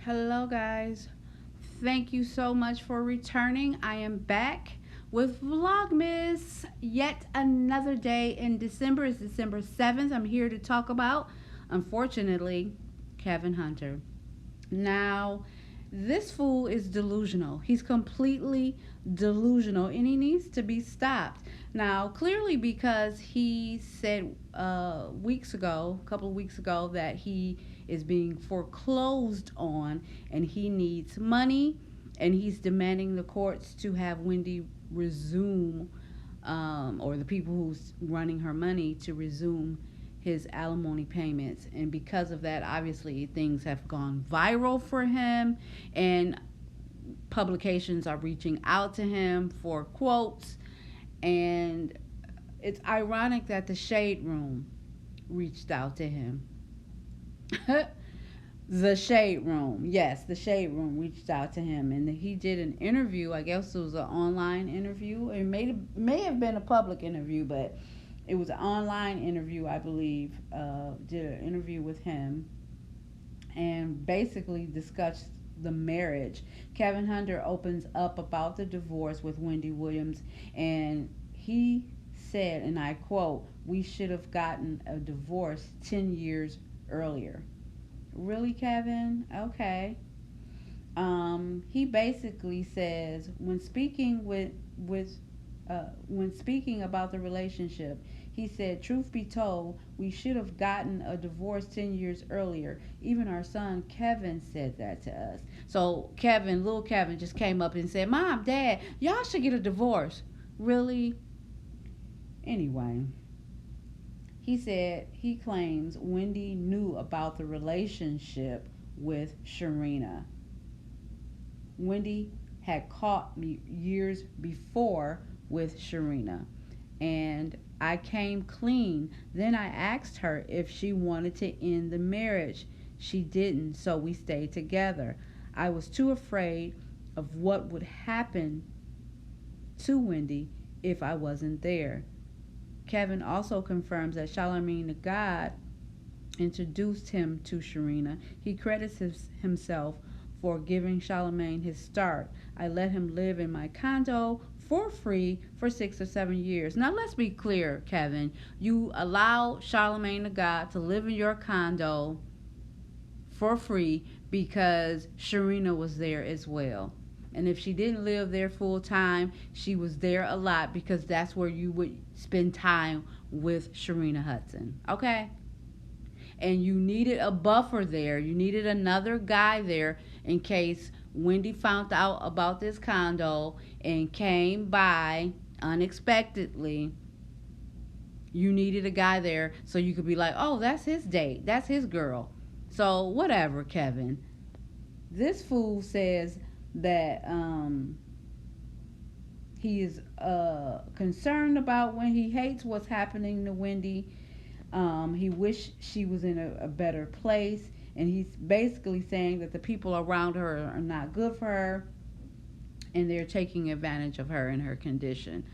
Hello, guys. Thank you so much for returning. I am back with Vlogmas. Yet another day in December. It's December 7th. I'm here to talk about, unfortunately, Kevin Hunter. Now, this fool is delusional. He's completely delusional and he needs to be stopped. Now, clearly, because he said weeks ago, a couple of weeks ago, that he is being foreclosed on and he needs money and he's demanding the courts to have Wendy resume, or the people who's running her money to resume his alimony payments. And because of that, obviously things have gone viral for him, and publications are reaching out to him for quotes. And it's ironic that the Shade Room reached out to him. The Shade Room, yes, the Shade Room reached out to him, and he did an interview. I guess it was an online interview. It may have been a public interview, but it was an online interview, I believe. Did an interview with him and basically discussed the marriage. Kevin Hunter opens up about the divorce with Wendy Williams, and he said, and I quote, "We should have gotten a divorce 10 years earlier." Really, Kevin? Okay. He basically says when speaking about the relationship, he said, "Truth be told, we should have gotten a divorce 10 years earlier. Even our son Kevin said that to us." So Kevin, little Kevin, just came up and said, "Mom, Dad, y'all should get a divorce." Really? Anyway, he said he claims Wendy knew about the relationship with Sharina. Wendy had caught me years before with Sharina, and I came clean. Then I asked her if she wanted to end the marriage. She didn't, so we stayed together. I was too afraid of what would happen to Wendy if I wasn't there. Kevin also confirms that Charlamagne the God introduced him to Sharina. He credits himself for giving Charlamagne his start. "I let him live in my condo for free for 6 or 7 years." Now let's be clear, Kevin. You allowed Charlamagne the God to live in your condo for free because Sharina was there as well. And if she didn't live there full time, she was there a lot because that's where you would spend time with Sharina Hudson. Okay? And you needed a buffer there. You needed another guy there in case Wendy found out about this condo and came by unexpectedly. You needed a guy there so you could be like, "Oh, that's his date. That's his girl." So, whatever, Kevin. This fool says that he is concerned about when he hates what's happening to Wendy. He wished she was in a better place, and he's basically saying that the people around her are not good for her, and they're taking advantage of her and her condition.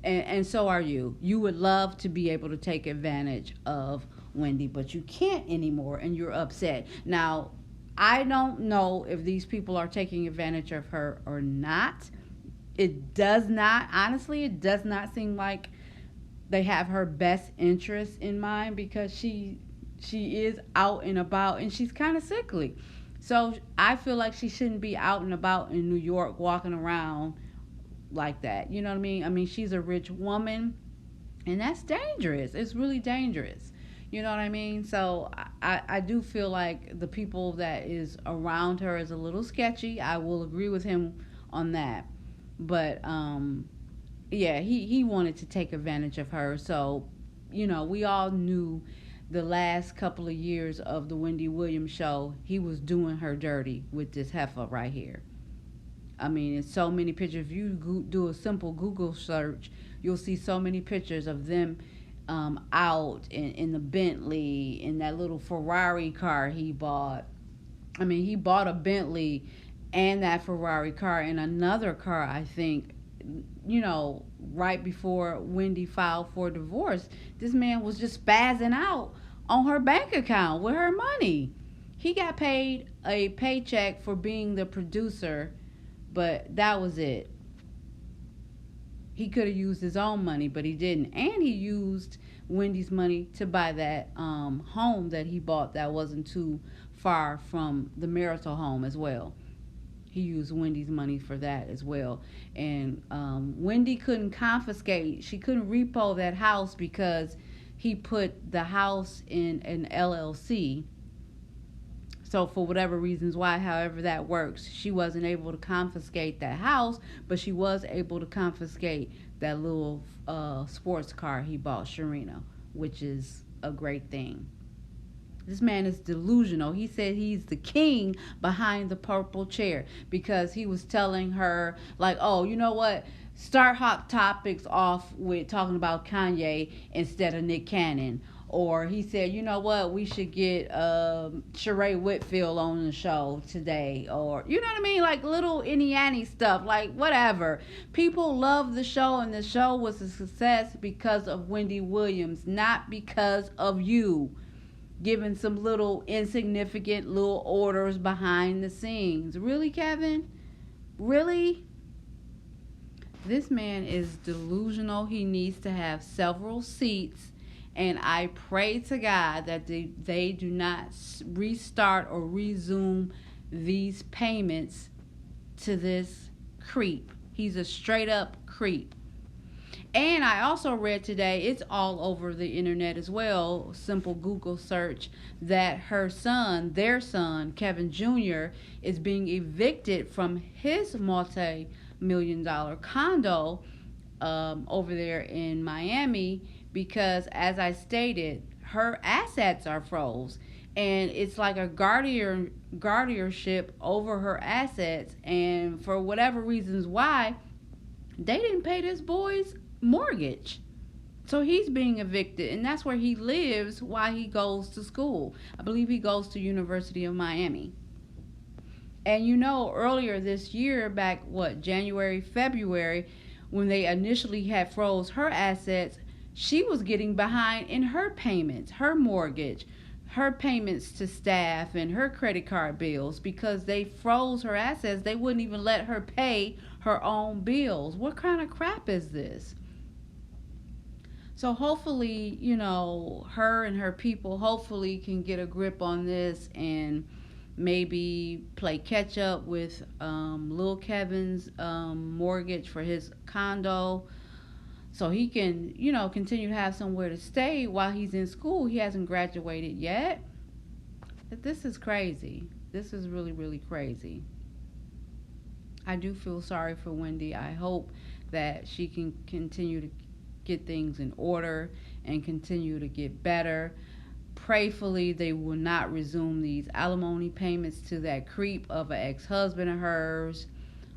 And so are you. You would love to be able to take advantage of Wendy, but you can't anymore, and you're upset. Now, I don't know if these people are taking advantage of her or not. It does not, honestly, it does not seem like they have her best interest in mind because she is out and about and she's kind of sickly. So I feel like she shouldn't be out and about in New York walking around like that. You know what I mean? I mean, she's a rich woman and that's dangerous. It's really dangerous. You know what I mean? So I do feel like the people that is around her is a little sketchy. I will agree with him on that. But yeah, he wanted to take advantage of her. So, we all knew the last couple of years of the Wendy Williams show, he was doing her dirty with this heifer right here. I mean, it's so many pictures. If you do a simple Google search, you'll see so many pictures of them out in the Bentley, in that little Ferrari car he bought. I mean, he bought a Bentley and that Ferrari car and another car, I think, right before Wendy filed for divorce. This man was just spazzing out on her bank account with her money. He got paid a paycheck for being the producer, but that was it. He could have used his own money, but he didn't. And he used Wendy's money to buy that home that he bought that wasn't too far from the marital home as well. He used Wendy's money for that as well. And Wendy couldn't confiscate, she couldn't repo that house because he put the house in an LLC. So for whatever reasons why, however that works, she wasn't able to confiscate that house, but she was able to confiscate that little sports car he bought Sharina, which is a great thing. This man is delusional. He said he's the king behind the purple chair because he was telling her, like, oh, you know what? Start Hot Topics off with talking about Kanye instead of Nick Cannon. Or he said, you know what? We should get Sheree Whitfield on the show today. Or, you know what I mean? Like little Indiana stuff. Like, whatever. People love the show, and the show was a success because of Wendy Williams, not because of you giving some little insignificant little orders behind the scenes. Really, Kevin? Really? This man is delusional. He needs to have several seats. And I pray to God that they do not restart or resume these payments to this creep. He's a straight up creep. And I also read today, it's all over the internet as well, simple Google search, that her son, their son, Kevin Jr., is being evicted from his multi-million-dollar condo over there in Miami because, as I stated, her assets are froze. And it's like a guardianship over her assets. And for whatever reasons why, they didn't pay this boy's mortgage. So he's being evicted, and that's where he lives while he goes to school. I believe he goes to University of Miami. And you know, earlier this year, back January, February, when they initially had froze her assets, she was getting behind in her payments, her mortgage, her payments to staff, and her credit card bills because they froze her assets. They wouldn't even let her pay her own bills. What kind of crap is this? So hopefully, you know, her and her people hopefully can get a grip on this and maybe play catch up with Lil Kevin's mortgage for his condo so he can, you know, continue to have somewhere to stay while he's in school. He hasn't graduated yet. But this is crazy. This is really, really crazy. I do feel sorry for Wendy. I hope that she can continue to get things in order and continue to get better. Prayfully, they will not resume these alimony payments to that creep of an ex-husband of hers.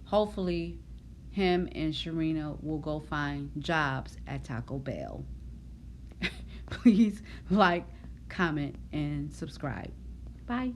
Hopefully, him and Sharina will go find jobs at Taco Bell. Please like, comment, and subscribe. Bye.